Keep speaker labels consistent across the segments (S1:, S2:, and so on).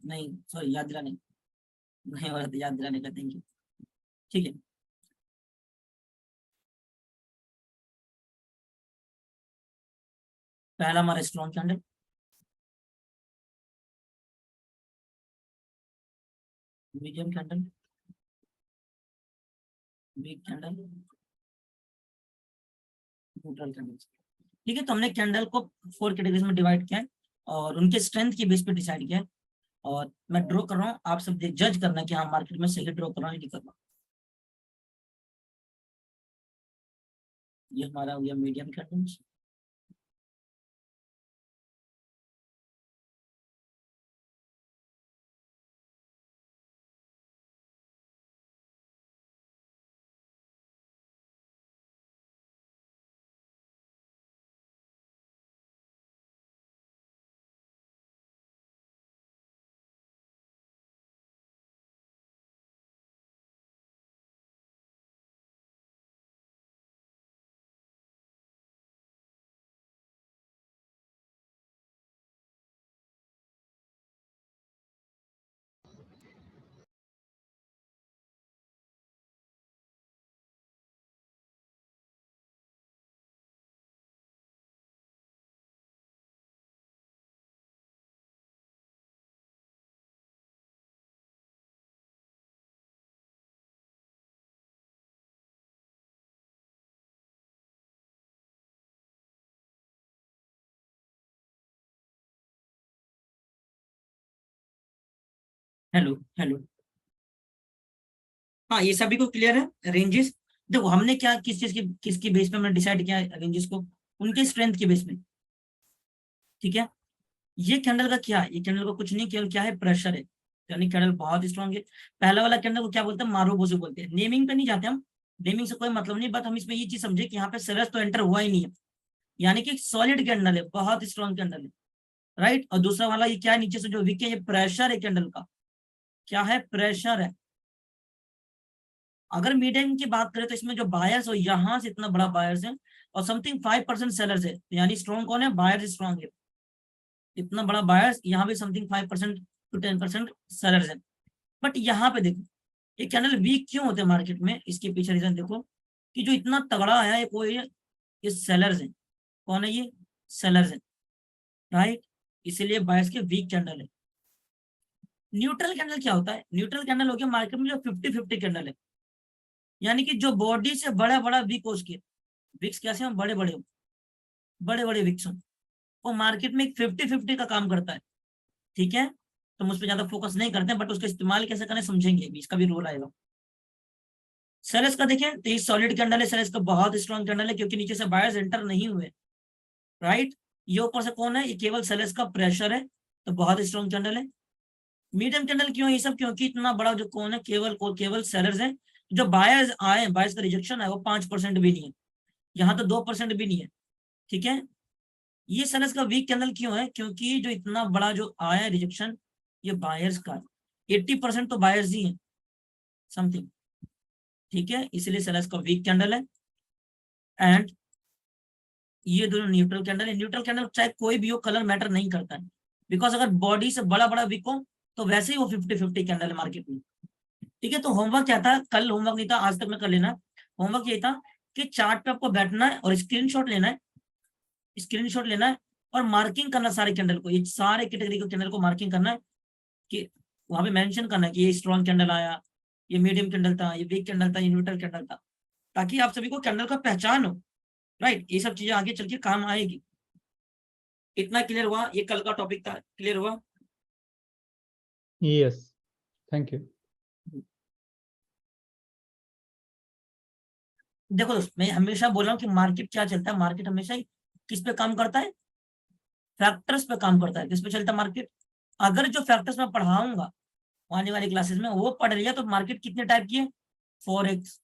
S1: नहीं सॉरी, याद दिलाने नहीं हो रहा था, याद दिलाने का, थैंक यू। ठीक है, पहला हमारा strong candle, medium candle, weak candle, neutral candle. ठीक है, तो हमने कैंडल को 4 कैटेगरीज में डिवाइड किया है और उनके स्ट्रेंथ की बेस पे डिसाइड किया है। और मैं ड्रॉ कर रहा हूँ, आप सब जज करना कि हाँ मार्केट में सही ड्रॉ कर रहा हूँ या नहीं कर रहा हूँ। ये हमारा हो गया मीडियम कैंडल। Hello hello. हाँ, ये सभी को क्लियर है रेंजेस। देखो हमने क्या किस चीज की किसकी बेस पे हमने डिसाइड किया रेंजेस को, उनके स्ट्रेंथ के बेस पे। ठीक है, ये कैंडल का क्या है, ये कैंडल को कुछ नहीं, केवल क्या है, प्रेशर है, यानी कैंडल बहुत स्ट्रांग है। पहला वाला कैंडल को क्या बोलते हैं, मारूबोजू बोलते हैं। नेमिंग पे नहीं जाते हम, नेमिंग से कोई मतलब नहीं, बट हम इसमें ये चीज समझे कि यहाँ पे सेलर्स तो एंटर हुआ ही नहीं है, यानी कि सॉलिड कैंडल है, बहुत स्ट्रॉन्ग कैंडल है। राइट, और दूसरा वाला ये क्या है, नीचे से जो विक है, ये प्रेशर है कैंडल का, क्या है, प्रेशर है। अगर मीडियम की बात करें तो इसमें जो बायर्स हो, यहाँ से इतना बड़ा बायर्स है और समथिंग 5% सेलर्स है, यानी स्ट्रॉन्ग कौन है, बायर्स स्ट्रॉन्ग है। इतना बड़ा बायर्स, यहाँ भी समथिंग 5% to 10% सेलर्स है। बट यहाँ पे देखो, ये कैंडल वीक क्यों होते हैं मार्केट में, इसके पीछे रीजन देखो कि जो इतना तगड़ा है कोई, ये सेलर्स है। कौन है ये, सेलर्स है। राइट, इसीलिए बायर्स के वीक कैंडल है। न्यूट्रल कैंडल क्या होता है, न्यूट्रल कैंडल हो गया मार्केट में जो 50-50 कैंडल है, यानी कि जो बॉडी से बड़ा बड़ा विक हो, उसके विक्स कैसे हम, बड़े बड़े बड़े बड़े विक्स हो, वो मार्केट में 50-50 का काम करता है। ठीक है, तो हम उस पर ज्यादा फोकस नहीं करते हैं, बट उसका इस्तेमाल कैसे करें समझेंगे, अभी इसका भी रोल आएगा। सेलेस का देखें तो ये सॉलिड कैंडल है, सेलेस का बहुत स्ट्रॉन्ग कैंडल है, क्योंकि नीचे से बायर्स एंटर नहीं हुए। राइट, ये ऊपर से कौन है, ये केवल सेलेस का प्रेशर है, तो बहुत स्ट्रॉन्ग कैंडल है। मीडियम कैंडल क्यों है ये सब, क्योंकि इतना बड़ा जो कौन है, केवल सेलर्स है। जो बायर्स आए, बायर्स का रिजेक्शन है वो 5% भी नहीं है, यहाँ तो 2% भी नहीं है। ठीक है, ये सेलर्स का वीक कैंडल क्यों है, क्योंकि जो इतना बड़ा जो आया है रिजेक्शन, ये बायर्स का 80% तो बायर्स ही है समथिंग। ठीक है, इसलिए सेलर्स का वीक कैंडल है। एंड ये दोनों न्यूट्रल कैंडल है। न्यूट्रल कैंडल चाहे कोई भी हो, कलर मैटर नहीं करता है, बिकॉज अगर बॉडी से बड़ा बड़ा विक हो तो वैसे ही वो 50-50 कैंडल है मार्केट में। ठीक है, तो होमवर्क क्या था, कल होमवर्क नहीं था, आज तक में कर लेना। होमवर्क ये था कि चार्ट पे आपको बैठना है और स्क्रीनशॉट लेना है, स्क्रीनशॉट लेना है और मार्किंग करना सारे कैंडल को, ये सारे कैटेगरी के कैंडल को मार्किंग करना है, कि वहां पे मेंशन करना है कि ये स्ट्रॉन्ग कैंडल आया, ये मीडियम कैंडल था, ये वीक कैंडल था, ये न्यूट्रल कैंडल था, ताकि आप सभी को कैंडल का पहचान हो। राइट, ये सब चीजें आगे चल के काम आएगी। इतना क्लियर हुआ, ये कल का टॉपिक था, क्लियर हुआ।
S2: Yes, thank you.
S1: देखो दोस्त, मैं हमेशा बोल रहा हूँ कि मार्केट क्या चलता है, मार्केट हमेशा ही किस पे काम करता है, फैक्टर्स पे काम करता है। किस पे चलता है मार्केट, अगर जो फैक्टर्स मैं पढ़ाऊंगा आने वाली क्लासेस में वो पढ़ लिया, तो मार्केट कितने टाइप की है, फॉरेक्स,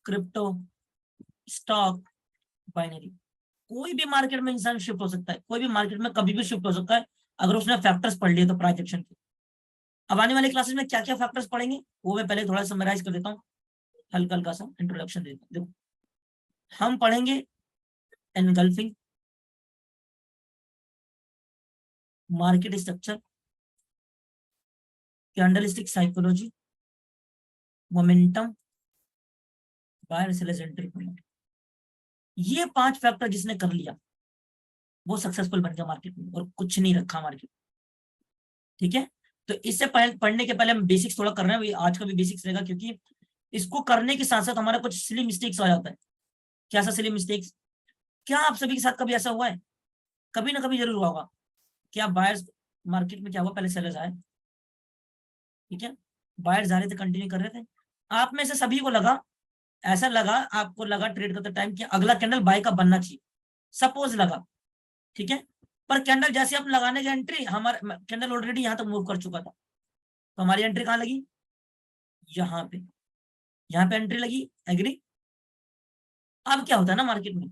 S1: क्रिप्टो, स्टॉक, बाइनरी। कोई भी मार्केट में इंसान शिफ्ट हो सकता है, कोई भी मार्केट में कभी भी शिफ्ट हो सकता है, अगर उसने फैक्टर्स पढ़ लिए तो प्राइजेक्शन के। अब आने वाली क्लासेस में क्या क्या फैक्टर्स पढ़ेंगे वो मैं पहले थोड़ा समराइज कर देता हूँ, हल्का हल्का सा इंट्रोडक्शन देता हूँ। देखो, हम पढ़ेंगे engulfing, market structure, candlestick psychology, momentum, buyer sellers entry point, ये 5 फैक्टर जिसने कर लिया वो सक्सेसफुल बन गया मार्केट में, और कुछ नहीं रखा मार्केट। ठीक है, तो इससे पहले पढ़ने के पहले हम बेसिक्स थोड़ा कर रहे हैं, आज का भी बेसिक्स रहेगा, क्योंकि इसको करने के साथ साथ हमारा कुछ सिली मिस्टेक्स हो जाता है। क्या सा सिली मिस्टेक्स? क्या आप सभी के साथ कभी ऐसा हुआ है? कभी ना कभी जरूर हुआ होगा। क्या बायर्स मार्केट में क्या हुआ, पहले सेलर्स आए, ठीक है, बायर्स आ रहे थे, कंटिन्यू कर रहे थे, आप में से सभी को लगा, ऐसा लगा, आपको लगा ट्रेड करते टाइम कि अगला कैंडल बाय का बनना चाहिए, सपोज लगा, ठीक है, पर कैंडल जैसे हम लगाने के एंट्री, हमारा कैंडल ऑलरेडी यहां तक मूव कर चुका था, तो हमारी एंट्री कहां लगी? यहाँ पे एंट्री लगी, एग्री। अब क्या होता है ना मार्केट में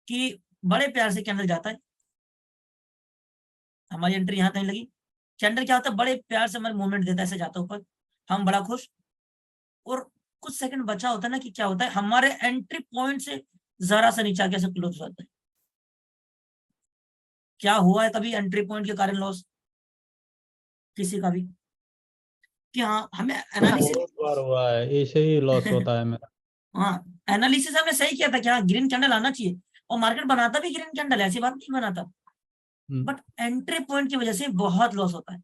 S1: कि बड़े प्यार से कैंडल जाता है, हमारी एंट्री यहां कहीं लगी, कैंडल क्या होता है, बड़े प्यार से हमारे मूवमेंट देता है, ऐसे जाता है ऊपर, हम बड़ा खुश, और कुछ सेकंड बचा होता है ना कि क्या होता है, हमारे एंट्री पॉइंट से जरा सा नीचे आके क्लोज हो जाता है। क्या हुआ है कभी एंट्री पॉइंट के कारण लॉस किसी का भी? कि हाँ हमें एनालिसिस,
S2: बहुत बार हुआ है, ऐसे ही लॉस होता है मेरा।
S1: हाँ एनालिसिस हमने सही किया था कि हाँ ग्रीन कैंडल आना चाहिए, और मार्केट बनाता भी ग्रीन कैंडल, ऐसी बात नहीं बनाता, बट एंट्री पॉइंट की वजह से बहुत लॉस होता है,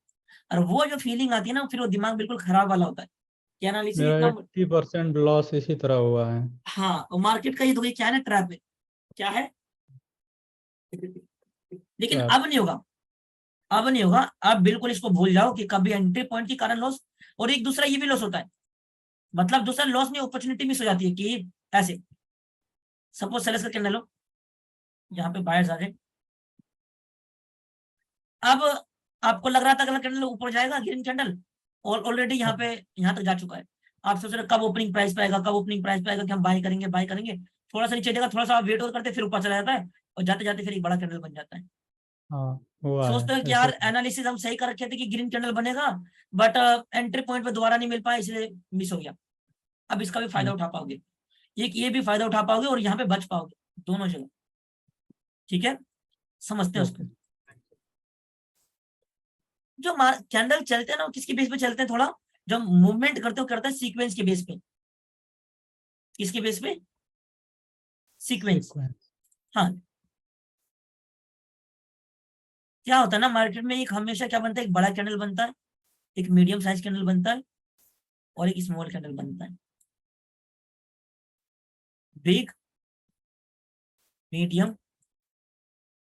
S1: और वो जो फीलिंग आती है ना, फिर वो दिमाग बिल्कुल खराब वाला होता है कि एनालिसिस
S2: मेरा
S1: इतना।
S2: 80% लॉस इसी तरह हुआ है।
S1: हाँ, और मार्केट का ये तो क्या है ना, ट्रैप है, क्या है, लेकिन
S2: क्या?
S1: अब नहीं होगा, अब नहीं होगा, अब बिल्कुल इसको भूल जाओ कि कभी एंट्री पॉइंट के कारण लॉस, और एक दूसरा ये भी लॉस होता है, मतलब दूसरा लॉस नहीं, अपॉर्चुनिटी मिस हो जाती है कि ऐसे सपोज सेल्स का कैंडल हो, यहाँ पे बायर्स आ गए, अब आपको लग रहा था अगला कैंडल ऊपर जाएगा ग्रीन कैंडल, और ऑलरेडी यहाँ पे यहाँ तक जा चुका है, आप सोच रहे कब ओपनिंग प्राइस पे आएगा, कब ओपनिंग प्राइस पे आएगा कि हम बाय करेंगे, बाय करेंगे, थोड़ा सा नीचे जाएगा, थोड़ा सा आप वेट और करते फिर ऊपर चला जाता है, और जाते जाते फिर एक बड़ा कैंडल बन जाता है।
S2: हाँ, हुआ
S1: सोचते हैं
S2: है
S1: कि
S2: ऐसे।
S1: यार एनालिसिस हम सही कर रखे थे कि ग्रीन कैंडल बनेगा, बट एंट्री पॉइंट पे दोबारा नहीं मिल पाया, इसलिए मिस हो गया। अब इसका भी फायदा उठा पाओगे, ये भी फायदा उठा पाओगे, और यहाँ पे बच पाओगे, दोनों जगह। ठीक है, समझते हैं उसको।
S2: ओके।
S1: जो कैंडल चलते हैं ना, वो किसके बेस पे चलते हैं, थोड़ा जो मूवमेंट करते हो करता है सीक्वेंस के बेस पे। किसके बेस पे? सीक्वेंस।
S2: सीक्वेंस।
S1: हाँ, क्या होता है ना मार्केट में, एक हमेशा क्या बनता है, एक बड़ा कैंडल बनता है, एक मीडियम साइज कैंडल बनता है, और एक स्मॉल कैंडल बनता है। बिग, मीडियम,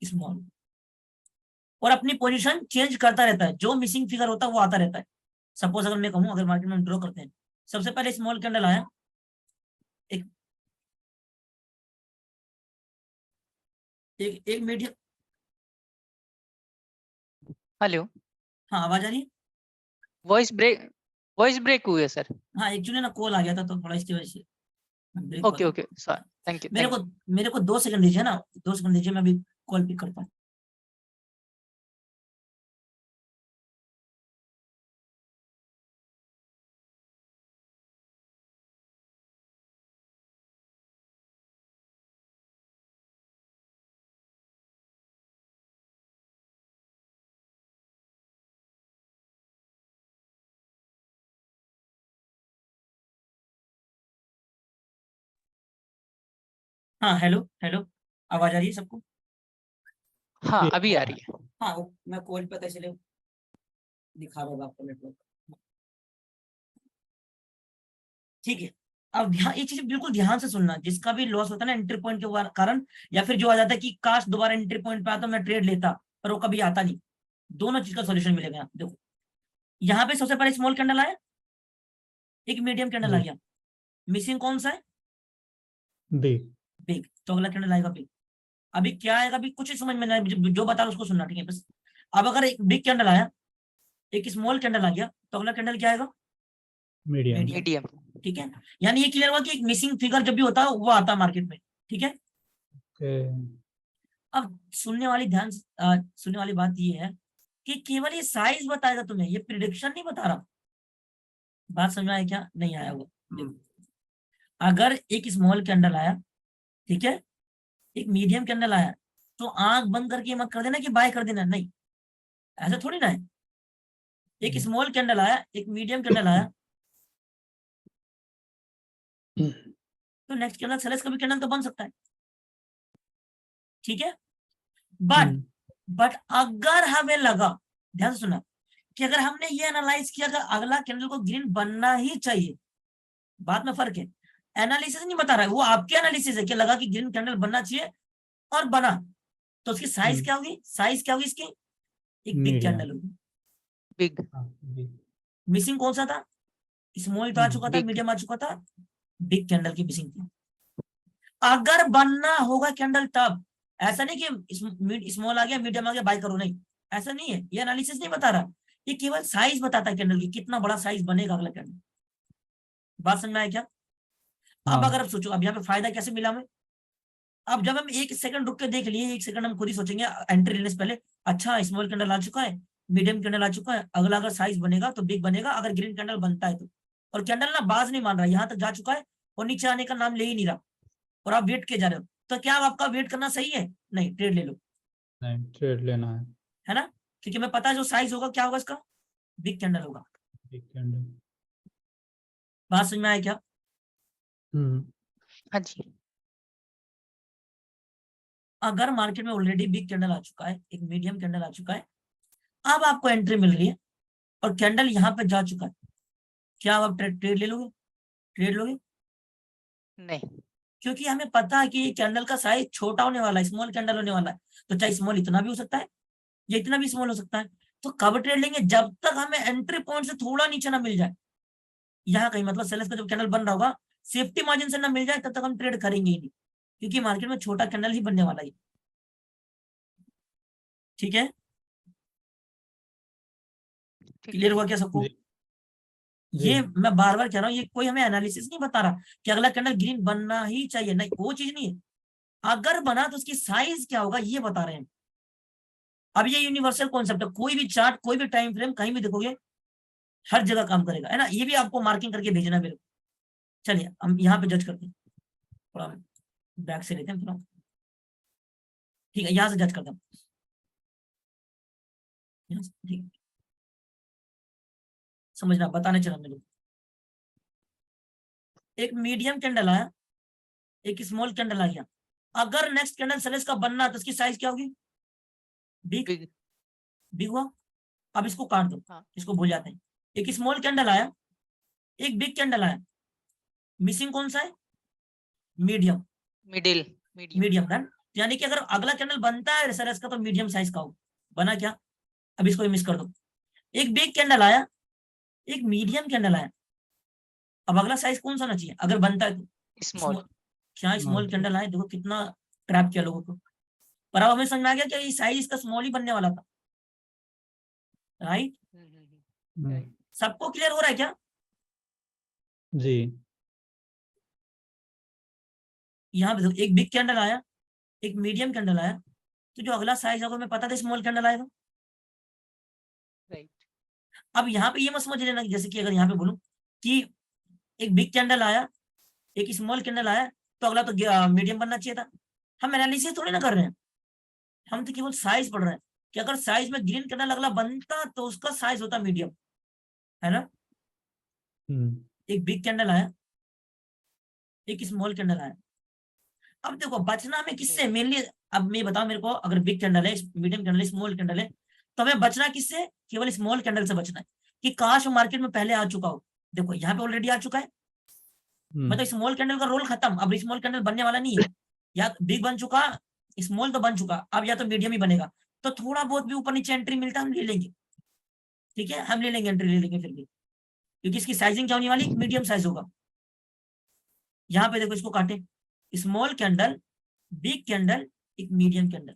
S1: स्मॉल, और अपनी पोजीशन चेंज करता रहता है, जो मिसिंग फिगर होता है वो आता रहता है। सपोज अगर मैं कहूं, अगर मार्केट में हम ड्रॉ करते हैं, सबसे पहले स्मॉल कैंडल आया, एक एक मीडियम।
S3: हेलो,
S1: हाँ, आवाज आ रही है?
S3: वॉइस ब्रेक हुई है सर।
S1: हाँ, एक्चुअली ना कॉल आ गया था, तो थोड़ा इसकी वजह से ब्रेक हुआ
S3: ओके
S1: था।
S3: ओके सर, थैंक यू
S1: मेरे को मेरे को 2 सेकंड दीजिए ना, 2 सेकंड दीजिए, मैं अभी कॉल पिक करता हूँ। हाँ, हेलो हेलो, आवाज आ रही है सबको?
S3: हाँ, अभी आ रही है।
S1: हाँ, मैं कॉल पे था इसलिए दिखा रहा होगा आपको नेटवर्क। ठीक है, अब ध्यान, ये चीज बिल्कुल ध्यान से सुनना, जिसका भी लॉस होता है ना एंट्री पॉइंट के कारण, या फिर जो आ जाता है कि काश दोबारा एंट्री पॉइंट पे आता मैं ट्रेड लेता, पर वो कभी आता नहीं, दोनों चीज का सॉल्यूशन मिलेगा यहाँ। देखो, यहाँ पे सबसे पहले स्मॉल कैंडल आया, एक मीडियम कैंडल आ गया, मिसिंग कौन सा है?
S2: बिग।
S1: बिग, तो अगला कैंडल आएगा बिग। अभी क्या आएगा, अभी कुछ ही समझ में नहीं, जो बता रहा उसको सुनना, ठीक है बस। अब अगर एक बिग कैंडल आया, एक स्मॉल कैंडल आ गया, तो अगला कैंडल क्या आएगा?
S2: मीडियम।
S1: मीडियम।
S3: मीडियम।
S1: ठीक है, यानी ये क्लियर हुआ कि एक मिसिंग फिगर जब भी होता है वो आता है मार्केट में। ठीक है, अब सुनने वाली बात ये है कि केवल ये साइज बताएगा तुम्हें, ये प्रिडिक्शन नहीं बता रहा। बात समझ में आया क्या? नहीं आया होगा। देखो, अगर एक स्मॉल कैंडल आया, ठीक है, एक मीडियम कैंडल आया, तो आंख बंद करके मत कर देना कि बाय कर देना, नहीं, ऐसा थोड़ी ना है। एक स्मॉल कैंडल आया, एक मीडियम कैंडल आया, तो नेक्स्ट कैंडल सेलर्स का भी कैंडल तो बन सकता है, ठीक है। बट अगर हमें लगा, ध्यान से सुना, कि अगर हमने ये एनालाइज किया कि अगला कैंडल को ग्रीन बनना ही चाहिए, बात में फर्क है, एनालिसिस नहीं बता रहा है, वो आपके एनालिसिस है कि लगा कि ग्रीन कैंडल बनना चाहिए और बना, तो उसकी साइज क्या होगी, साइज क्या होगी इसकी, एक बिग
S2: मीडियम
S1: कैंडल होगी।
S3: बिग
S1: मिसिंग कौन सा था, स्मॉल तो आ चुका था,
S3: Big.
S1: मीडियम आ चुका था, बिग कैंडल की मिसिंग थी। अगर बनना होगा कैंडल तब, ऐसा नहीं कि स्मॉल आ गया मीडियम आ गया बाय करो, नहीं, ऐसा नहीं है, ये एनालिसिस नहीं बता रहा, ये केवल साइज बताता है कैंडल की, कितना बड़ा साइज बनेगा अगला कैंडल। बात समझ में आया क्या। अब अगर आप सोचो, अब यहाँ पे फायदा कैसे मिला हमें, अब जब हम 1 सेकंड रुक के देख लिए, 1 सेकंड हम खुद ही सोचेंगे एंट्री लेने से पहले, अच्छा स्मॉल कैंडल आ चुका है, मीडियम कैंडल आ चुका है, अगला अगर साइज बनेगा तो बिग बनेगा, अगर ग्रीन कैंडल बनता है तो। और कैंडल ना बाज नहीं मान रहा, यहाँ तक जा चुका है और नीचे आने का नाम ले ही नहीं रहा, और आप वेट किए जा रहे हो, तो क्या आपका वेट करना सही है, नहीं, ट्रेड ले लो,
S2: नहीं, ट्रेड लेना
S1: है ना, क्योंकि मैं पता है जो साइज होगा क्या होगा इसका, बिग कैंडल होगा।
S2: Big candle.
S1: बात समझ में आया क्या।
S3: हाँ जी।
S1: अगर मार्केट में ऑलरेडी बिग कैंडल आ चुका है, एक मीडियम कैंडल आ चुका है, अब आपको एंट्री मिल रही है और कैंडल यहाँ पे जा चुका है, क्या आप ट्रेड ले लोगे, ट्रेड लोगे,
S3: नहीं।
S1: क्योंकि हमें पता है कि कैंडल का साइज छोटा होने वाला है, स्मॉल कैंडल होने वाला है, तो चाहे स्मॉल इतना भी हो सकता है या इतना भी स्मॉल हो सकता है, तो कब ट्रेड लेंगे, जब तक हमें एंट्री पॉइंट से थोड़ा नीचे ना मिल जाए, यहाँ कहीं मतलब सेल्स का जब कैंडल बन रहा होगा सेफ्टी मार्जिन से ना मिल जाए, तब तक हम ट्रेड करेंगे ही नहीं, क्योंकि मार्केट में छोटा कैंडल ही बनने वाला है, ठीक है।
S3: ठीक
S1: क्लियर
S3: है।
S1: हुआ क्या सबको।
S2: जी।
S1: ये मैं बार बार कह रहा हूँ, ये कोई हमें एनालिसिस नहीं बता रहा कि अगला कैंडल ग्रीन बनना ही चाहिए, नहीं, वो चीज नहीं है, अगर बना तो उसकी साइज क्या होगा ये बता रहे हैं। अब ये यूनिवर्सल कॉन्सेप्ट है, कोई भी चार्ट, कोई भी टाइम फ्रेम कहीं भी देखोगे हर जगह काम करेगा, है ना, ये भी आपको मार्किंग करके भेजना मेरे को। चलिए हम यहाँ पे जज करते हैं, थोड़ा बैक से लेते हैं थोड़ा, ठीक है, यहाँ से जज करता हूँ, ठीक है, समझना, बताने चला मेरे को। एक मीडियम कैंडल आया, एक स्मॉल कैंडल आ गया, अगर नेक्स्ट कैंडल सेलेस का बनना तो उसकी साइज क्या होगी, बिग,
S3: बिग।
S1: बिग हुआ। अब इसको काट दो,
S3: हाँ।
S1: इसको भूल जाते हैं, एक स्मॉल कैंडल आया, एक बिग कैंडल आया, मिसिंग कौन सा है, medium,
S3: middle. Medium.
S1: Medium done, यानी कि अगर अगला कैंडल बनता है सेलेस का तो मीडियम साइज का हो, बना क्या, अब इसको मिस कर दो, एक बिग कैंडल आया, एक मीडियम कैंडल आया, अब अगला साइज कौन सा होना चाहिए अगर बनता है तो,
S3: स्मॉल।
S1: क्या स्मॉल कैंडल आए, देखो कितना ट्रैप किया लोगों को, पर अब हमें समझ में आ गया कि ये साइज इसका स्मॉल ही बनने वाला था, राइट।
S3: राइट।
S1: सबको क्लियर हो रहा है क्या।
S2: जी।
S1: यहाँ पे देखो, एक बिग कैंडल आया, एक मीडियम कैंडल आया, तो जो अगला साइज होगा हमें पता था स्मॉल कैंडल आएगा।
S3: राइट।
S1: अब यहाँ पे ये मत समझ लेना कि जैसे कि अगर यहाँ पे बोलूं कि एक बिग कैंडल आया, एक स्मॉल कैंडल आया, तो अगला तो मीडियम बनना चाहिए था, हम एनालिसिस थोड़ी ना कर रहे हैं, हम तो केवल साइज पढ़ रहे हैं कि अगर साइज में ग्रीन कैंडल अगला बनता तो उसका साइज होता मीडियम, है ना। एक बिग कैंडल आया, एक स्मॉल कैंडल आया, अब देखो बचना हमें किससे मेनली, अब मैं बताऊं मेरे को, अगर बिग कैंडल है, मीडियम कैंडल है, स्मॉल कैंडल है, तो हमें बचना किससे, केवल स्मॉल कैंडल से बचना है, कि काश वो मार्केट में पहले आ चुका हो, देखो यहाँ पे ऑलरेडी आ चुका है, मतलब स्मॉल कैंडल का रोल खत्म, अब स्मॉल कैंडल बनने वाला नहीं है, या बिग बन चुका, स्मॉल तो बन चुका, अब या तो मीडियम ही बनेगा, तो थोड़ा बहुत भी ऊपर नीचे एंट्री मिलता है हम ले लेंगे, ठीक है, हम ले लेंगे, एंट्री ले लेंगे फिर भी, क्योंकि इसकी साइजिंग क्या होने वाली, मीडियम साइज होगा। यहाँ पे देखो इसको काटे, स्मॉल कैंडल, बिग कैंडल, एक मीडियम कैंडल,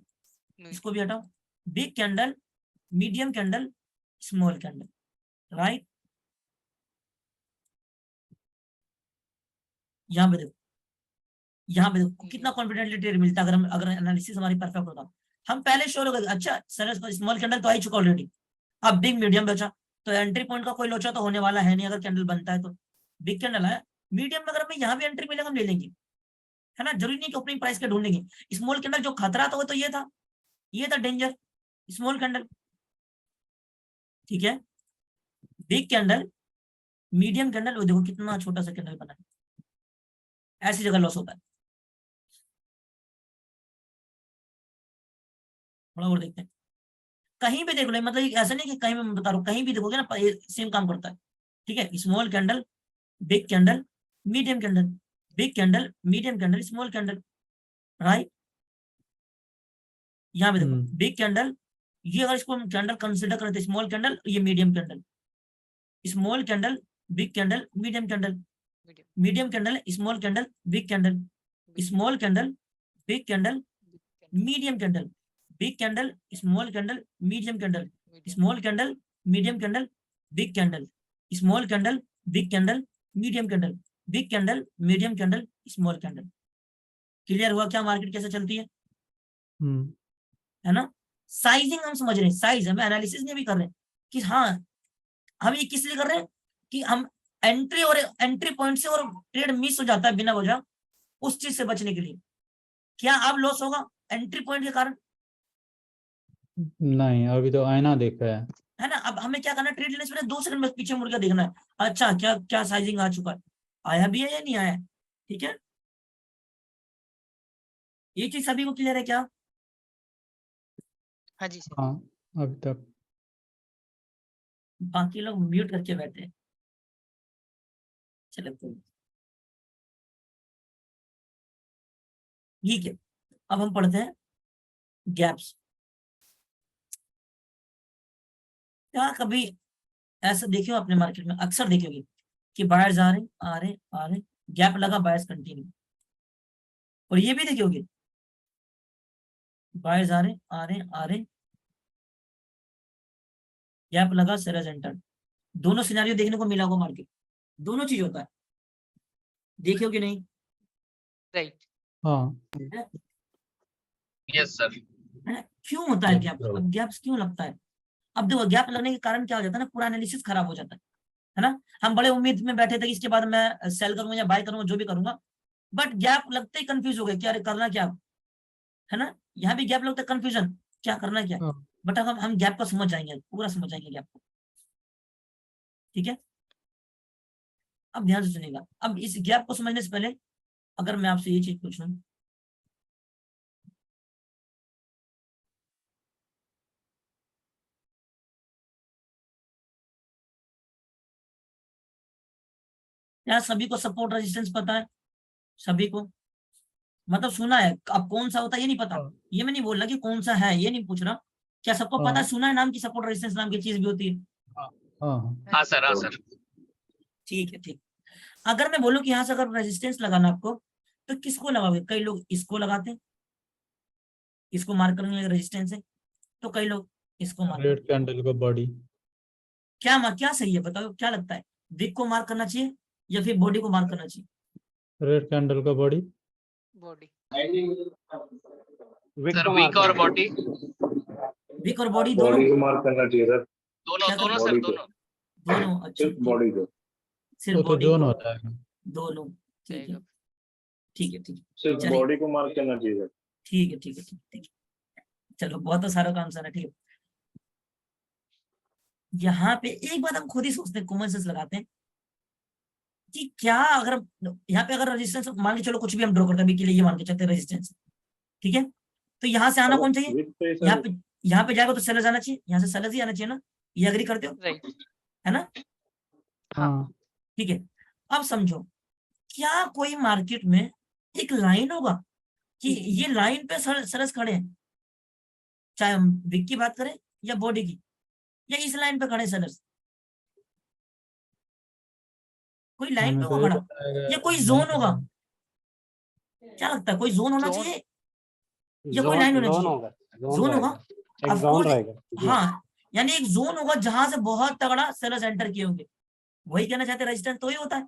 S1: इसको भी हटाओ, big candle, medium candle, small candle, right. यहाँ पे देखो, यहाँ पे देखो कितना कॉन्फिडेंटली ट्रेड मिलता है, अगर एनालिसिस हमारी परफेक्ट होता, हम पहले श्योर हो गए, अच्छा सर स्मॉल कैंडल तो आ ही चुका ऑलरेडी, अब बिग मीडियम बचा, तो एंट्री पॉइंट का कोई लोचा तो होने वाला है नहीं, अगर कैंडल बनता है तो, बिग कैंडल आया, मीडियम में अगर हमें यहाँ भी एंट्री मिलेगा हम ले लेंगे, है ना, जरूरी नहीं कि ओपनिंग प्राइस के ढूंढेंगे, स्मॉल कैंडल जो खतरा था वो तो ये था डेंजर, स्मॉल कैंडल, ठीक है। बिग कैंडल, मीडियम कैंडल, वो देखो कितना छोटा सा कैंडल बना है, ऐसी जगह लॉस होता है। थोड़ा और देखते हैं, कहीं भी देख लो, मतलब ऐसा नहीं कि कहीं मैं बता रहा हूँ, कहीं भी देखोगे ना सेम काम करता है। ठीक है, small candle, big candle, medium candle, big candle, medium candle, small candle, right. यहाँ पे देखो बिग कैंडल, ये अगर इसको हम कैंडल कंसिडर करते हैं, स्मॉल कैंडल, ये medium candle, small candle, big candle, medium candle,
S3: medium
S1: medium candle, small candle, big candle, small candle, big candle, medium candle, big candle, small candle, medium candle, small candle, medium candle, big candle, small candle, big candle, medium candle, big candle, medium candle, small candle. Clear हुआ क्या market कैसे चलती है? है ना? Sizing हम समझ रहे हैं, साइज हमें एनालिसिस नहीं भी कर रहे हैं कि हाँ हम ये किस लिए कर रहे हैं कि हम एंट्री पॉइंट से और ट्रेड मिस हो जाता है बिना वजह, उस चीज से बचने के लिए। क्या अब लॉस होगा एंट्री पॉइंट के कारण?
S2: नहीं, अभी तो आईना देख रहा
S1: है ना? अब हमें क्या करना है, ट्रेड लेने से पहले 2 सेकंड में पीछे मुड़ के देखना है, अच्छा क्या क्या साइजिंग आ चुका है, आया भी है या नहीं आया। ठीक है, ये चीज सभी को क्लियर है क्या?
S3: हाँ जी सर।
S2: हाँ, अभी तक।
S1: बाकी लोग म्यूट करके बैठे हैं। चलो ठीक है, अब हम पढ़ते हैं गैप्स। क्या कभी ऐसा देखियो अपने मार्केट में अक्सर देखोगे कि बायर्स आ रहे आ रहे आ रहे, गैप लगा, बायर्स कंटिन्यू। और ये भी देखोगे बायर्स आ रहे आ रहे आ रहे, गैप लगा, सेलर्स एंटर। दोनों सिनेरियो देखने को मिला होगा मार्केट, दोनों चीज होता है, देखियो कि नहीं?
S3: राइट।
S2: हाँ,
S4: यस सर।
S1: है ना? क्यों होता है गैप? अब गैप्स क्यों लगता है? अब देखो गैप लगने के कारण क्या हो जाता है ना, पूरा एनालिसिस खराब हो जाता है ना? हम बड़े उम्मीद में बैठे थे कि इसके बाद मैं सेल करूंगा या बाय करूंगा, जो भी करूंगा, बट गैप लगते ही कंफ्यूज हो गए कि अरे करना क्या, है ना? यहाँ भी गैप लगता है, कंफ्यूजन, क्या करना क्या।
S2: हाँ।
S1: बट अब हम गैप को समझ जाएंगे, पूरा समझ जाएंगे गैप को। ठीक है, अब ध्यान से सुनिएगा। अब इस गैप को समझने से पहले अगर मैं आपसे ये चीज पूछूं, क्या सभी को सपोर्ट रेजिस्टेंस पता है? सभी को, मतलब सुना है, अब कौन सा होता है ये नहीं पता,
S2: हाँ।
S1: ये मैं नहीं बोल रहा कि कौन सा है, ये नहीं पूछ रहा, क्या सबको पता है, सुना है नाम की सपोर्ट रेजिस्टेंस नाम की चीज भी होती है?
S2: हाँ।
S4: हाँ सर, हाँ सर।
S1: ठीक है, ठीक। अगर मैं बोलूं कि यहाँ से अगर रेजिस्टेंस लगाना आपको, तो किसको लगाओगे? कई लोग इसको लगाते हैं, इसको मार्क करेंगे रेजिस्टेंस है, तो कई लोग इसको मार्क
S2: रेड कैंडल का बॉडी।
S1: क्या सही है बताओ, क्या लगता है? विक को मार्क करना चाहिए या फिर बॉडी को मार्क करना चाहिए?
S2: रेड कैंडल का बॉडी।
S3: बॉडी।
S4: सर वीक और बॉडी,
S1: विक और बॉडी दोनों?
S5: बॉडी को मार्क करना चाहिए सर।
S4: दोनों
S1: क्या
S4: दोनों
S1: करना?
S4: सर,
S5: body को।
S4: दोनों।
S1: दोनों, अच्छा
S5: सिर्फ बॉडी को,
S1: सिर्फ
S2: वो तो
S1: बॉडी
S2: जोन
S1: को,
S2: होता है।
S1: दोनों? ठीक है,
S3: जाएगा।
S1: ठीक है, ठीक है,
S5: सिर्फ
S1: चलिए।
S5: बॉडी को मार्क करना चाहिए सर।
S1: ठीक है, ठीक है, ठीक है, ठीक है, चलो बहुत सारा काम सर है। ठीक है, यहाँ पे एक बात हम खुद ही सोचते हैं, कॉमन सेंस लगाते हैं कि क्या अगर यहाँ पे अगर रेजिस्टेंस मान के चलो, कुछ भी हम ड्रॉ करते हैं अभी के लिए, ये मान के चलते हैं रेजिस्टेंस, ठीक है, तो यहाँ से आना कौन चाहिए?
S5: विक पे
S1: यहाँ
S5: सर,
S1: पे, यहाँ पे जाएगा तो सेलर आना चाहिए, यहाँ से सेलर ही आना चाहिए ना, ये एग्री करते हो?
S3: राइट।
S1: है ना?
S2: हाँ।
S1: ठीक है, अब समझो, क्या कोई मार्केट में एक लाइन होगा कि ये लाइन पे सेलर्स खड़े हैं, चाहे हम विक की बात करें या बॉडी की, या इस लाइन पे खड़े सेलर्स? कोई लाइन पे
S2: हमें तो
S1: होगा
S2: ये
S1: खड़ा
S2: पता है
S1: या कोई
S2: नहीं
S1: जोन
S2: पता।
S1: होगा? क्या लगता है, कोई जोन होना
S3: जोन।
S1: चाहिए या कोई लाइन होना चाहिए?
S6: होगा,
S1: जोन होगा,
S6: एक
S1: ऑफ
S6: जोन
S1: कोर्स।
S6: रहेगा।
S1: हाँ, यानी एक जोन होगा जहां से बहुत तगड़ा सेलर्स एंटर किए होंगे, वही कहना चाहते हैं रेजिस्टेंस तो ही होता है,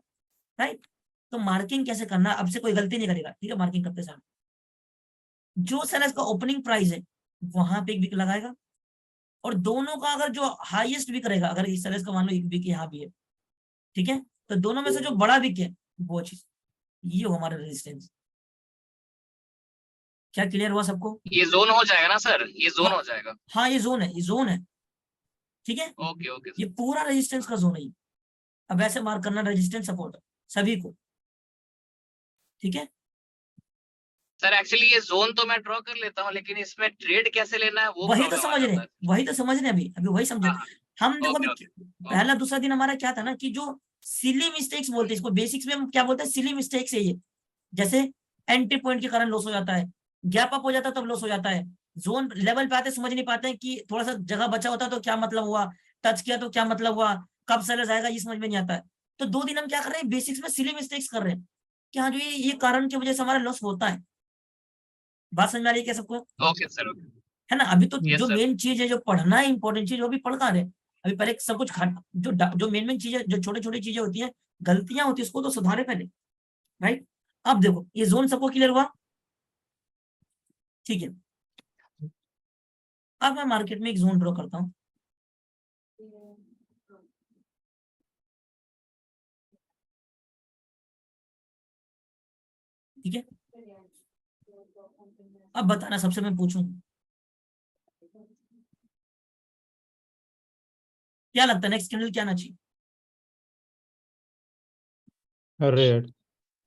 S1: राइट? तो मार्किंग कैसे करना, अब से कोई गलती नहीं करेगा, ठीक है? मार्किंग करते समय जो सेलर्स का ओपनिंग प्राइस है वहां पे एक विक लगाएगा, और दोनों का अगर जो हाईएस्ट विक रहेगा, अगर इस सेलर्स का मान लो एक विक यहाँ भी है, ठीक है, तो दोनों में से जो बड़ा विक है वो चीज, ये हो हमारा रेजिस्टेंस। क्या क्लियर हुआ सबको?
S4: ये जोन हो जाएगा ना सर, ये जोन
S1: हाँ।
S4: हो जाएगा।
S1: हाँ, ये जोन है, ये जोन है, ठीक है,
S4: ओके ओके
S1: ये पूरा रेजिस्टेंस का जोन है। अब ऐसे मार्क करना रेजिस्टेंस सपोर्ट सभी को, ठीक है।
S4: सर। एक्चुअली ये जोन तो मैं ड्रॉ कर लेता हूँ, लेकिन इसमें ट्रेड कैसे लेना है वो
S1: वही तो
S4: प्रॉब्लम आ
S1: समझ रहे
S4: जाता
S1: हैं,
S4: है।
S1: वही तो समझ रहे हैं, अभी वही समझे
S4: हाँ,
S1: हम। देखो
S4: ओके
S1: अभी
S4: ओके
S1: पहला दूसरा दिन हमारा क्या था ना, कि जो सिली मिस्टेक्स बोलते हैं इसको, बेसिक्स में हम क्या बोलते हैं, सिली मिस्टेक्स है ये। जैसे एंट्री पॉइंट के कारण लॉस हो जाता है, गैप अप हो जाता है तब लॉस हो जाता है, जोन लेवल पे आते समझ नहीं पाते हैं कि थोड़ा सा जगह बचा होता है तो क्या मतलब हुआ, टच किया तो क्या मतलब हुआ, कब सेलर्स आएगा ये समझ में नहीं आता है। तो 2 दिन हम क्या कर रहे हैं, बेसिक्स में सिली मिस्टेक्स कर रहे हैं कि हाँ जो ये कारण की वजह से हमारा लॉस होता है। बात समझ में आ रही है क्या सबको,
S4: ओके सर।
S1: है ना। अभी तो
S4: Yes,
S1: जो
S4: sir.
S1: मेन चीज है, जो पढ़ना है इंपॉर्टेंट चीज, वो भी पढ़ का रहे हैं। अभी पहले सब कुछ जो मेन चीजें, जो छोटी छोटी चीजें होती है, गलतियां होती है, उसको तो सुधारे पहले, राइट। अब देखो ये जोन सबको क्लियर हुआ, ठीक है। अब मैं मार्केट में एक जोन ड्रॉ करता हूं, ठीक है। अब बताना, सबसे मैं पूछूं, क्या लगता है नेक्स्ट कैंडल क्या आना चाहिए?
S2: रेड।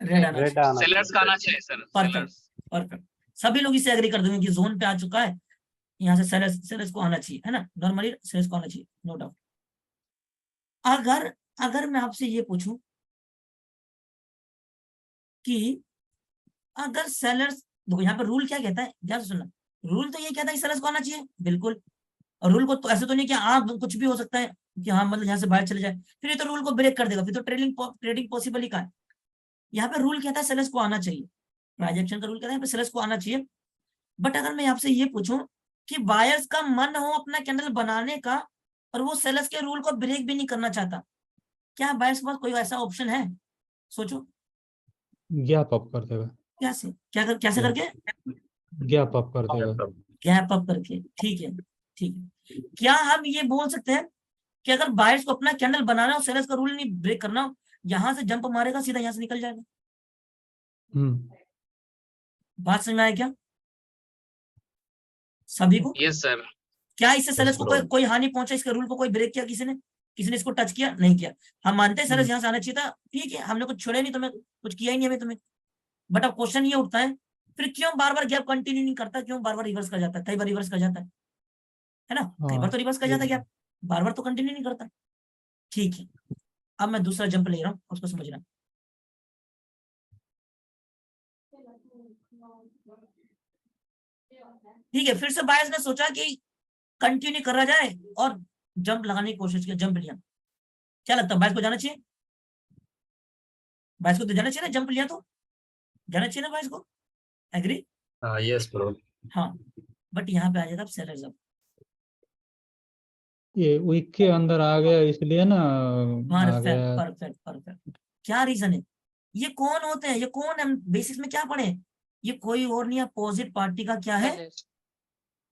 S1: रेड आना
S5: रेड
S1: चाहिए,
S5: आना
S4: सेलर्स का आना चाहिए सर।
S1: Perfect
S4: sellers.
S1: परफेक्ट। सभी लोग इससे एग्री कर देंगे कि जोन पे आ चुका है, यहाँ से सेलर्स को आना चाहिए, है ना, नॉर्मली सेलर्स को आना चाहिए, नो डाउट। अगर अगर मैं आपसे ये पूछूं कि अगर सेलर्स, देखो यहाँ पे रूल क्या कहता है, ध्यान से सुनना, रूल तो ये कहता है कि सेलर्स को आना चाहिए बिल्कुल, और रूल को तो ऐसे तो नहीं कि कुछ भी हो सकता है कि हाँ मतलब यहाँ से बाहर चले जाए, फिर ये तो रूल को ब्रेक कर देगा, फिर तो ट्रेडिंग पॉसिबल ही कहाँ है। यहाँ पे रूल कहता है सेलर्स को आना चाहिए, ट्रांजैक्शन का रूल कहता है सेलर्स को आना चाहिए। बट अगर मैं आपसे ये पूछूं कि बायर्स का मन हो अपना कैंडल बनाने का, और वो सेलर्स के रूल को ब्रेक भी नहीं करना चाहता, क्या बायर्स के पास कोई ऐसा ऑप्शन है? सोचो,
S2: गैप अप कर देगा।
S1: कैसे कैसे करके?
S2: गैप अप कर देगा।
S1: गैप अप करके, ठीक है ठीक है। क्या हम ये बोल सकते हैं कि अगर बायर्स को अपना कैंडल बनाना हो, सेलर्स का रूल नहीं ब्रेक करना हो, यहां से जंप मारेगा, सीधा यहां से निकल जाएगा? बात समझ में आया क्या सभी को?
S4: Yes sir.
S1: क्या इससे सेलर्स को कोई हानि पहुंचा, इसके रूल को कोई ब्रेक किया किसी ने इसको टच किया? नहीं किया। हम मानते हैं सेलर्स यहाँ से आना चाहिए था, ठीक है, हमने कुछ छोड़ा नहीं, तुम्हें कुछ किया ही नहीं हमें तुम्हें। बट अब क्वेश्चन ये उठता है, फिर क्यों बार बार गैप कंटिन्यू नहीं करता, क्यों बार बार रिवर्स कर जाता है? कई बार रिवर्स कर जाता है ना, कई बार तो रिवर्स कर जाता है गैप, बार बार तो कंटिन्यू नहीं करता। ठीक है, अब मैं दूसरा जंप ले रहा हूँ, उसको समझना। ठीक है, फिर से बायर्स ने सोचा कि कंटिन्यू करा जाए और जंप लगाने की कोशिश की, जंप लिया। क्या लगता है बायर्स को जाना चाहिए? बायर्स को तो जाना चाहिए ना, जंप लिया तो जाना चाहिए ना बायर्स को, एग्री?
S5: Yes bro.
S1: हाँ, बट यहाँ पे आ जाता है सेलर्स। अब
S2: ये वीक के अंदर आ गया इसलिए ना आ
S1: परफेक्ट
S2: गया।
S1: Perfect perfect. क्या रीजन है? ये कौन होते हैं, ये कौन, हम बेसिक्स में क्या पढ़े, ये कोई और नहीं, अपोजिट पार्टी का क्या है,
S3: Sellers.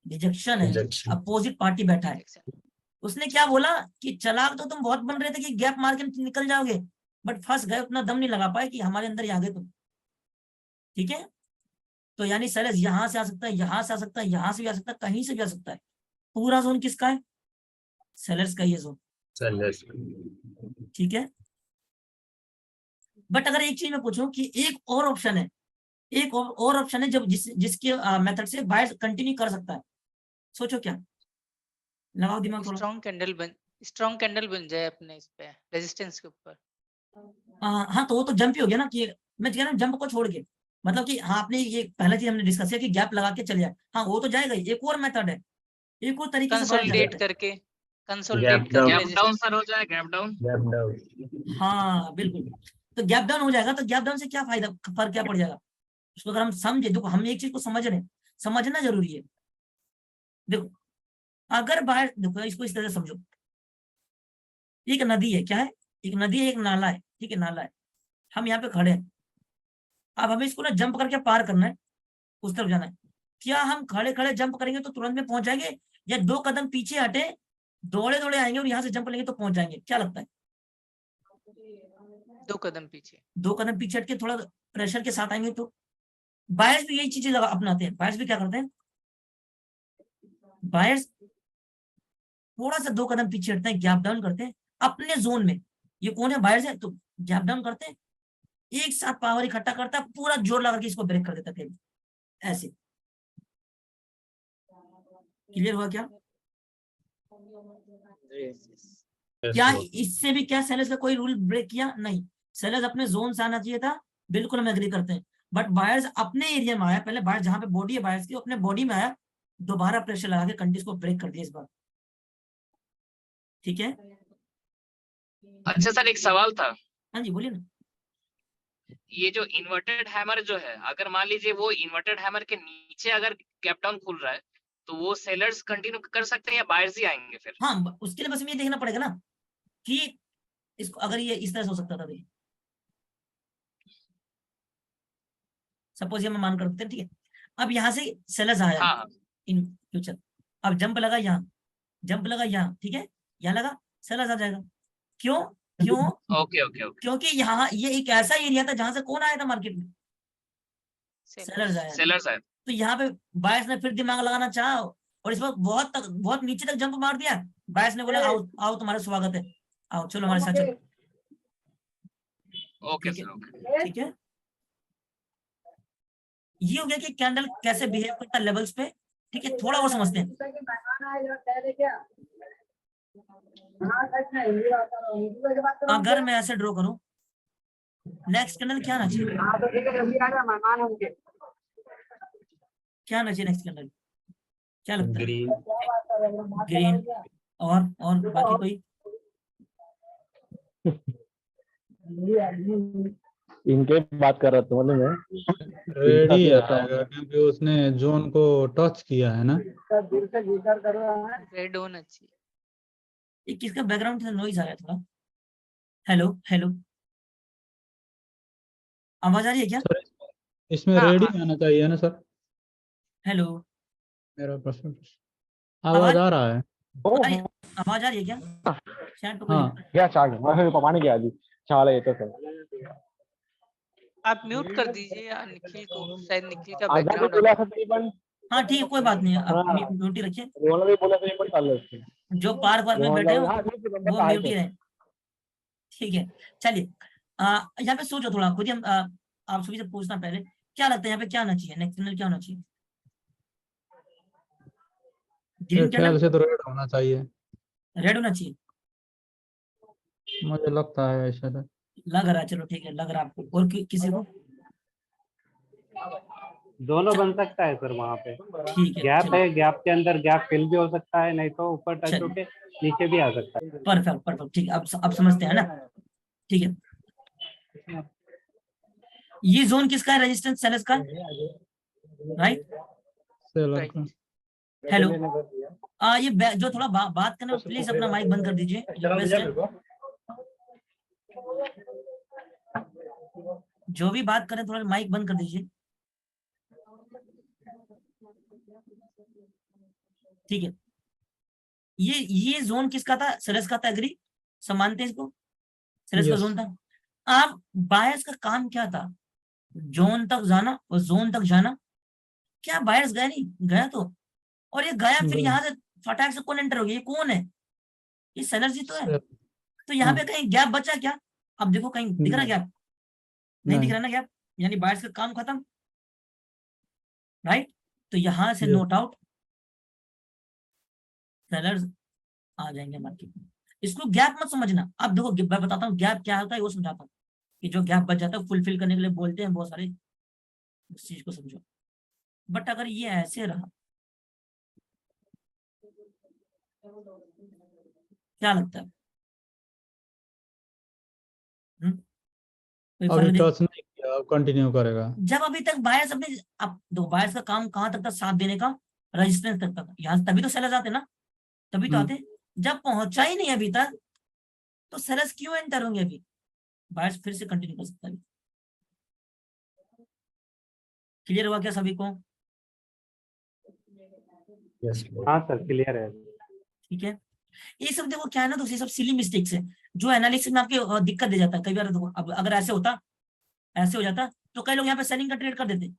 S1: रिजेक्शन है।
S5: Rejection.
S1: अपोजिट पार्टी बैठा है,
S3: Rejection.
S1: उसने क्या बोला कि चालाक तो तुम बहुत बन रहे थे कि गैप मार के निकल जाओगे, बट फंस गए, उतना दम नहीं लगा पाए कि हमारे अंदर ही आ गए तुम, ठीक है। तो यानी सेलर्स यहाँ से आ सकता है, यहाँ से आ सकता है, यहाँ से भी आ सकता है, कहीं से भी आ सकता है। पूरा जोन किसका है? सेलर्स का ये जोन,
S5: सेलर्स।
S1: ठीक है। बट अगर एक चीज मैं पूछूं कि एक और ऑप्शन है, एक और ऑप्शन है जब जिसके मेथड से बायर्स कंटिन्यू कर सकता है, सोचो क्या, लगाओ दिमाग थोड़ा।
S3: स्ट्रॉन्ग कैंडल बन जाए अपने इस पे रेजिस्टेंस के ऊपर।
S1: हाँ तो वो तो जंप ही हो गया ना, कि मैं कह रहा हूँ जंप को छोड़ के, मतलब कि हाँ आपने ये पहला चीज हमने डिस्कस किया कि गैप लगा के चले जाए, हाँ वो तो जाएगा ही। एक और मेथड है, एक और तरीके से बाहर जा
S3: कंसोलिडेट
S1: सकता है।
S3: करके कंसोलिडेट करके
S4: गैप डाउन
S3: resistance-
S4: सर हो जाए, गैप डाउन।
S5: Gap down.
S1: हाँ बिल्कुल, तो गैप डाउन हो जाएगा, तो गैप डाउन से क्या फायदा, फर्क क्या पड़ जाएगा उसको? अगर हम समझे, देखो हम एक चीज को समझ रहे हैं, समझना जरूरी है। देखो अगर बाहर, देखो इसको इस तरह से समझो, एक नदी है, क्या है, एक नदी है, एक नाला है, ठीक है, नाला है, हम यहाँ पे खड़े हैं, अब हमें इसको ना जंप करके पार करना है, उस तरफ जाना है। क्या हम खड़े खड़े जंप करेंगे तो तुरंत में पहुंच जाएंगे, या 2 कदम पीछे हटे, दौड़े दौड़े आएंगे और यहाँ से जंप लेंगे तो पहुंच जाएंगे? क्या लगता है?
S3: 2 कदम पीछे।
S1: 2 कदम पीछे हट के थोड़ा प्रेशर के साथ आएंगे तो। बायर्स भी यही चीजें अपनाते हैं, बायर्स भी क्या करते हैं, बायर्स थोड़ा सा 2 कदम पीछे हटते हैं, गैप डाउन करते हैं अपने जोन में। ये कौन है, बाहर से, तो गैप डाउन करते हैं, एक साथ पावर इकट्ठा करता है, पूरा जोर लगा के इसको ब्रेक कर देता है ऐसे। क्लियर हुआ क्या?
S5: Yes,
S1: क्या
S5: bro.
S1: इससे भी क्या सेलर्स का कोई रूल ब्रेक किया? नहीं, सेलर्स अपने जोन से आना चाहिए था, बिल्कुल हम एग्री करते हैं। बट बायर्स अपने एरिया में आया, पहले बायर जहां पे बॉडी है बायर्स की, अपने बॉडी में आया, दोबारा प्रेशर लगा के कंडीशन को ब्रेक कर दिया इस बार। ठीक है,
S4: अच्छा सर, एक सवाल था।
S1: हाँ जी बोलिए ना।
S4: ये जो इन्वर्टेड हैमर जो है, अगर मान लीजिए वो इन्वर्टेड हैमर के नीचे अगर गैप डाउन खुल रहा है, तो वो सेलर्स कंटिन्यू कर सकते हैं या बायर्स ही आएंगे फिर?
S1: हाँ, उसके लिए बस ये देखना पड़ेगा ना कि इसको, अगर ये इस तरह से हो सकता था, भाई सपोज ये मैं मान करते हैं, ठीक है, अब यहाँ से सेलर्स आया
S4: हाँ
S1: इन फ्यूचर, अब जंप लगा यहाँ, जंप लगा यहाँ, ठीक है, यहाँ लगा, सेलर्स आ जाएगा। क्यों? क्यों?
S4: Okay okay okay.
S1: क्योंकि यहाँ ये एक ऐसा एरिया था जहां से कौन आया था मार्केट में, सेलर्स आया।
S4: सेलर्स आए।
S1: तो यहाँ पे बायर्स ने फिर दिमाग लगाना चाहा और इस वक्त बहुत नीचे तक जंप मार दिया। बायर्स ने बोला आओ आओ तुम्हारा स्वागत है, आओ चलो हमारे साथ चलो।
S4: ओके
S1: ठीक है,
S4: सर ओके।
S1: ठीक है, ये हो गया कि कैंडल कैसे बिहेव करता है लेवल्स पे। ठीक है, थोड़ा और समझते हैं। अगर मैं ऐसे ड्रॉ करूं, नेक्स्ट कैंडल क्या आना चाहिए, क्या आना चाहिए नेक्स्ट कैंडल, क्या लगता है?
S5: Green.
S1: ग्रीन। और बाकी कोई?
S6: इनके बात कर रहा था मतलब मैं
S2: रेड ही
S6: रहता हूँ।
S2: आएगा क्योंकि उसने जोन को टच किया है ना।
S3: रेड होना चाहिए।
S1: ये किसका बैकग्राउंड से नॉइज आ रहा है थोड़ा? हेलो हेलो, आवाज आ रही है क्या?
S2: सर इसमें
S3: हाँ,
S2: रेड
S3: हाँ।
S2: ही आना चाहिए ना सर,
S1: हेलो,
S2: मेरा प्रश्न। आवाज आ रहा है?
S1: आवाज आ रही है क्या? शायद तो कोई
S2: हाँ
S6: क्या चाह पानी क्या दी चाल ये तो सर
S3: आप म्यूट कर दीजिए या निखिल को, शायद निखिल का
S6: आधा तो
S3: बैकग्राउंड
S6: बोला था तकरीबन
S1: हाँ ठीक है, कोई बात नहीं है, आप
S6: हाँ।
S1: म्यूट ही रखिए।
S6: रोहन भी बोला था एक चाल रहे
S1: जो पार्क वार्क में बैठे हो
S6: हाँ ठीक है
S1: वो म्यूट ही रहे। ठीक है, चलिए यहाँ पे सोचो थोड़ा खुद ही। हम आप सभी से पूछना पहले, क्या लगता है यहाँ पे क्या होना चाहिए, नेक्स्ट कैंडल क्या होना चाहिए? ग्रीन
S2: मेरे ख्याल
S1: कैंडल,
S2: से तो रेड होना चाहिए,
S1: रेड होना चाहिए,
S2: मुझे लगता है ऐसा है।
S1: लग रहा है। चलो ठीक है, लग रहा है आपको, और किसी को?
S7: दोनों बन सकता है सर वहाँ पे।
S1: ठीक है,
S7: गैप
S1: चलिए,
S7: है, गैप के अंदर गैप फिल भी हो सकता है, नहीं तो ऊपर टच
S1: चलिए।
S7: होके नीचे भी आ सकता है।
S1: परफेक्ट परफेक्ट, ठीक है, अब समझते हैं ना। ठीक है, ये जोन किसका है, रेजिस्टेंस सेलर्स का, राइट?
S2: सेलर का।
S1: हेलो, ये जो थोड़ा बात करना, प्लीज अपना माइक बंद कर दीजिए, रिक्वेस्ट है। जो भी बात करें थोड़ा माइक बंद कर दीजिए। ठीक है, ये जोन किसका था, सेलर्स का था, एग्री? सब मानते हैं इसको, सेलर्स का
S2: Yes.
S1: जोन था। अब बायर्स का काम क्या था, जोन तक जाना और जोन तक जाना। क्या बायर्स गए? नहीं गया तो, और ये गया फिर
S2: गया।
S1: यहाँ से फटाक से कौन एंटर हो गया, ये कौन है? ये सेलर्स ही तो है।
S2: सेलर।
S1: तो यहाँ
S2: हाँ।
S1: पे कहीं गैप बचा क्या? अब देखो कहीं दिख रहा गैप? नहीं दिख रहा ना गैप, यानी बायर्स का काम खत्म, राइट? तो यहाँ से
S2: Yes.
S1: नोट आउट, सेलर्स आ जाएंगे मार्केट में। इसको गैप मत समझना। अब देखो मैं बताता हूँ गैप क्या होता है, वो समझाता हूँ कि जो गैप बच जाता है फुलफिल करने के लिए बोलते हैं बहुत सारे, उस चीज को समझो। बट अगर ये ऐसे रहा, क्या लगता है? कोई
S2: अभी
S1: फर्क नहीं?
S2: टच नहीं किया, अब कंटिन्यू करेगा।
S1: जब अभी तक बायर्स अपने, अब दो बायर्स का काम कहाँ तक था, साथ देने का, रेजिस्टेंस तक था। यहाँ तभी तो सेलर्स आते ना, तभी तो आते। जब पहुंचा ही नहीं अभी तक, तो सेलर्स क्यों एंटर होंगे? अभी बायर्स फिर से कंटिन्यू कर सकता है। क्लियर हुआ क्या सभी को?
S5: Yes, bro.
S7: हाँ सर क्लियर है।
S1: ठीक है, ये सब देखो क्या है ना, तो ये सब सिली मिस्टेक्स है जो एनालिसिस में आपके दिक्कत दे जाता है कई बार। देखो अब अगर ऐसे होता, ऐसे हो जाता, तो कई लोग यहाँ पे सेलिंग का ट्रेड कर देते।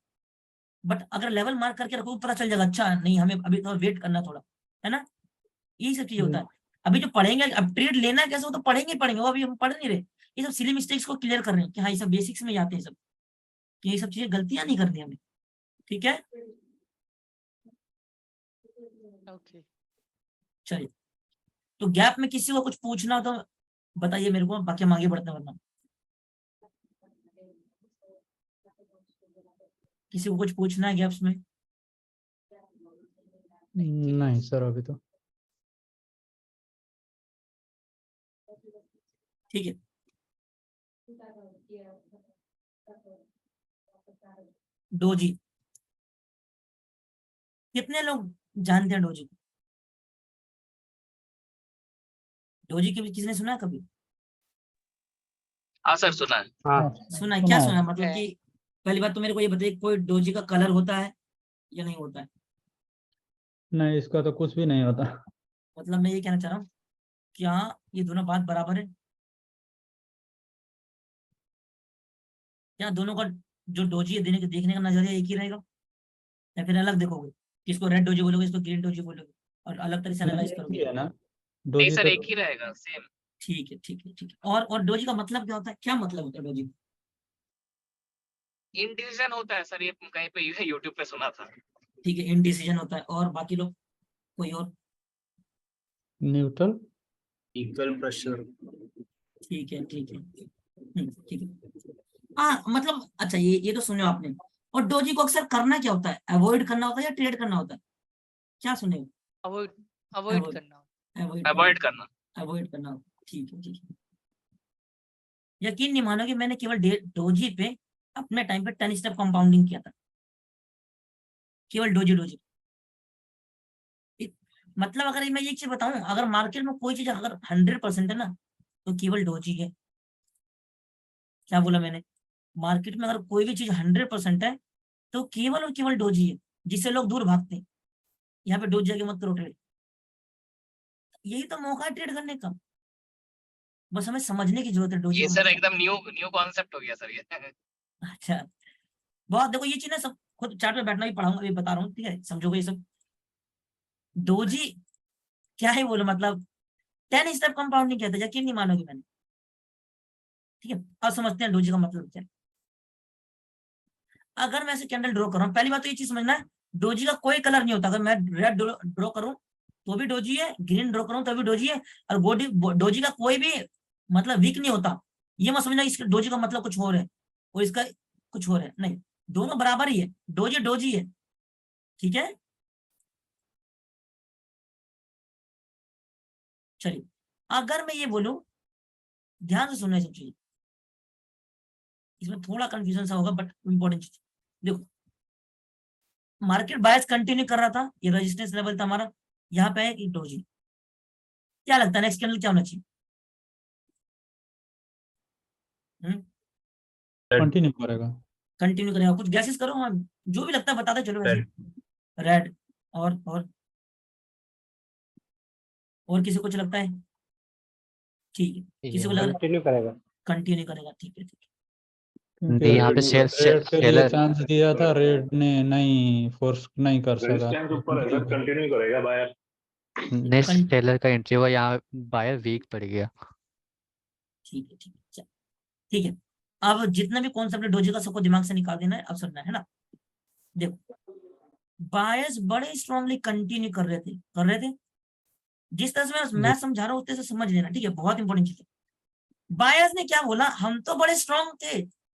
S1: बट अगर लेवल मार्क करके रखो, पता चल जाएगा, अच्छा नहीं हमें अभी थोड़ा वेट करना थोड़ा, है ना? यही सब चीज होता है। अभी जो पढ़ेंगे, अब ट्रेड लेना है कैसे, वो तो पढ़ेंगे ही पढ़ेंगे, वो अभी हम पढ़ नहीं रहे। ये सब सिली मिस्टेक्स को क्लियर कर रहे हैं कि हाँ ये सब बेसिक्स में आते हैं सब, कि ये सब चीजें गलतियां नहीं करनी हमें, ठीक है।
S3: ओके।
S1: चलिए, तो गैप में किसी को कुछ पूछना हो तो बताइए मेरे को, बाकी हम आगे बढ़ते हैं। वरना किसी को कुछ पूछना है गैप्स में?
S2: नहीं सर अभी तो।
S1: ठीक है, डोजी, कितने लोग जानते हैं डोजी? डोजी के किसने सुना है कभी?
S4: हाँ सर सुना है।
S7: हाँ
S1: सुना है? क्या
S2: सुना है।
S1: सुना है? मतलब कि पहली बात तो मेरे को ये बताइए, कोई डोजी का कलर होता है या नहीं होता है?
S2: नहीं इसका तो कुछ भी नहीं होता।
S1: मतलब मैं ये कहना चाह रहा हूँ, क्या ये दोनों बात बराबर है? क्या दोनों का जो डोजी है देने के देखने का नजरिया एक ही रहेगा, या फिर अलग देखोगे? किसको रेड डोजी बोलोगे, इसको ग्रीन डोजी बोलोगे, और अलग तरह से एनालाइज
S2: ये
S1: करोगे?
S2: है ना
S4: नहीं
S2: डोजी
S4: सर
S2: तो
S4: एक ही रहेगा सेम।
S1: ठीक है, ठीक है, ठीक है। और डोजी का मतलब क्या होता है? क्या मतलब होता है डोजी का?
S4: इंडिसीजन होता है सर, ये कहीं पे यूट्यूब पे सुना था।
S1: ठीक है, इनडिसीजन होता है। और बाकी लोग, कोई और?
S2: न्यूट्रल।
S5: Equal pressure.
S1: ठीक है, ठीक है, ठीक है। हाँ मतलब अच्छा, ये तो सुने आपने। और डोजी को अक्सर करना क्या होता है? अवॉइड करना होता है या ट्रेड करना होता है? क्या सुने?
S3: Avoid avoid
S1: Avoid.
S3: करना।
S4: अवॉइड करना।
S1: अवॉइड करना होता है। ठीक है, ठीक है। यकीन नहीं मानोगे, मैंने केवल डोजी पे अपने टाइम पे 10 स्टेप कंपाउंडिंग किया था, केवल डोजी डोजी। मतलब अगर मैं ये चीज बताऊं, अगर मार्केट में कोई चीज अगर 100% है ना, तो केवल डोजी है। क्या बोला मैंने? मार्केट में अगर कोई भी चीज 100% है तो केवल और केवल डोजी है, जिससे लोग दूर भागते हैं। यहाँ पे डोजी जाके मत करो ट्रेड, यही तो मौका है ट्रेड करने का। बस हमें समझने की जरूरत है डोजी
S4: ये
S1: का
S4: सर
S1: मतलब।
S4: एकदम न्यू कॉन्सेप्ट हो गया सर ये।
S1: अच्छा, बहुत देखो ये चीज ना, सब खुद चार्ट पे बैठना भी पढ़ाऊंगा, अभी बता रहा हूँ, ठीक है, समझोगे ये सब। डोजी क्या है बोलो, मतलब 10 स्टेप कंपाउंडिंग कहते हैं, यकीन नहीं मानोगे मैंने, ठीक है। अब समझते हैं डोजी का मतलब क्या है। अगर मैं ऐसे कैंडल ड्रॉ कर रहा हूँ, पहली बात तो ये चीज समझना है, डोजी का कोई कलर नहीं होता। अगर मैं रेड ड्रॉ करूं तो भी डोजी है, ग्रीन ड्रॉ करूं तो भी डोजी है, और डोजी का कोई भी मतलब वीक नहीं होता। ये मत समझना इसका डोजी का मतलब कुछ और है और इसका कुछ और है, नहीं, दोनों बराबर ही है। डोजी डोजी है, ठीक है। चलिए, अगर मैं ये बोलूं, ध्यान से सुनना ये सब चीज, इसमें थोड़ा कंफ्यूजन सा होगा बट इंपॉर्टेंट चीज देखो। मार्केट बायस कंटिन्यू कर रहा था, ये रेजिस्टेंस लेवल था हमारा, यहाँ पे है एक डोजी। क्या लगता है नेक्स्ट कैंडल क्या होना चाहिए?
S2: कंटिन्यू करेगा।
S1: कंटिन्यू करेगा? कुछ गैसेस करो, हाँ जो भी लगता है बताते चलो वैसे। रेड। और किसी को कुछ लगता है? ठीक है, किसी को लग रहा है
S7: कंटिन्यू करेगा।
S1: कंटिन्यू करेगा, ठीक है, ठीक है।
S2: क्योंकि
S8: यहाँ पे
S2: रेड के लिए
S8: सेलर
S2: चांस दिया था, रेड ने नहीं फोर्स नहीं कर सका।
S6: रेजिस्टेंस ऊपर है सर, कंटिन्यू करेगा बायर।
S8: नेक्स्ट सेलर का एंट्री हुआ, यहाँ बायर वीक पड़ गया।
S1: ठीक है, ठीक है, चल, ठीक है। अब जितना भी कॉन्सेप्ट है डोजी का सबको दिमाग से निकाल देना है, अब सुनना है ना। देखो, बायर्स बड़े स्ट्रांगली कंटिन्यू कर रहे थे। जिस तरह से मैं समझा रहा हूँ उस तरह से समझ लेना, ठीक है, बहुत इंपॉर्टेंट चीज है। बायर्स ने क्या बोला, हम तो बड़े स्ट्रांग थे,